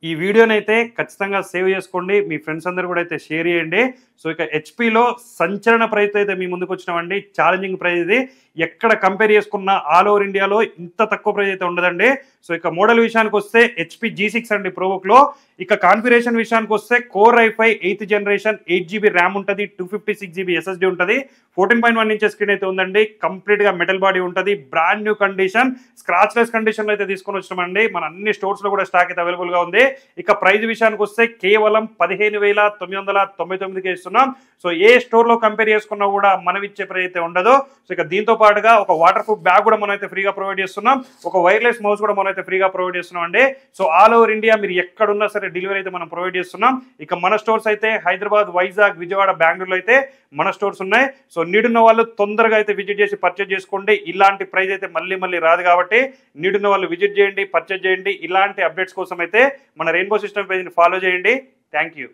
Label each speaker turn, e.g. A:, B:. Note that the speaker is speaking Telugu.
A: ఈ వీడియోనైతే ఖచ్చితంగా సేవ్ చేసుకోండి. మీ ఫ్రెండ్స్ అందరూ కూడా అయితే షేర్ చేయండి. సో ఇక హెచ్‌పీలో సంచలన ప్రైస్‌తో అయితే మీ ముందుకు వచ్చినామండి. ఛాలెంజింగ్ ప్రైస్ ఇది. ఎక్కడ కంపేర్ చేసుకున్నా ఆల్ ఓవర్ ఇండియాలో ఇంత తక్కువ ప్రైస్ అయితే ఉండదండి. సో ఇక మోడల్ విషయానికి వస్తే హెచ్‌పీ G6 అండి ప్రోబుక్‌లో. ఇక కాన్ఫిగరేషన్ విషయానికి వస్తే core i5 8th generation 8GB RAM ఉంటుంది, 256GB SSD ఉంటుంది, 14.1 ఇంచెస్ స్క్రీన్ అయితే ఉందండి. కంప్లీట్‌గా మెటల్ బాడీ ఉంటుంది, బ్రాండ్ న్యూ కండిషన్, స్క్రాచ్‌లెస్ కండిషన్‌లో అయితే తీసుకొని వచ్చినామండి. మన అన్ని స్టోర్స్‌లో కూడా స్టాక్ అయితే అవైలబుల్‌గా ఉంది. ఇక ప్రైస్ విషయానికి వస్తే కేవలం 15,999కే ఇస్తున్నాం. సో ఏ స్టోర్‌లో కంపేర్ చేసుకున్నా కూడా మనం ఇచ్చే ప్రైస్ అయితే ఉండదు. సో ఇక దీంతో పాటుగా ఒక వాటర్ ప్రూఫ్ బ్యాగ్ కూడా మనం అయితే ఫ్రీగా ప్రొవైడ్ చేస్తున్నాం. ఒక వైర్లెస్ మౌస్ కూడా మనం అయితే ఫ్రీగా ప్రొవైడ్ చేస్తున్నాం అండి. సో ఆల్ ఓవర్ ఇండియా మీరు ఎక్కడున్నా సరే డెలివరీ అయితే మనం ప్రొవైడ్ చేస్తున్నాం. ఇక మన స్టోర్స్ అయితే హైదరాబాద్, వైజాగ్, విజయవాడ, బెంగళూరులో అయితే మన స్టోర్స్ ఉన్నాయి. సో నీడున్న వాళ్ళు తొందరగా అయితే విజిట్ చేసి పర్చేజ్ చేసుకోండి. ఇలాంటి ప్రైస్ అయితే మళ్ళీ రాదు కాబట్టి నీడున్న వాళ్ళు విజిట్ చేయండి, పర్చేజ్ చేయండి. ఇలాంటి అప్డేట్స్ కోసం అయితే మన రెయిన్బో సిస్టమ్ పేజ్ని ఫాలో చేయండి. Thank you.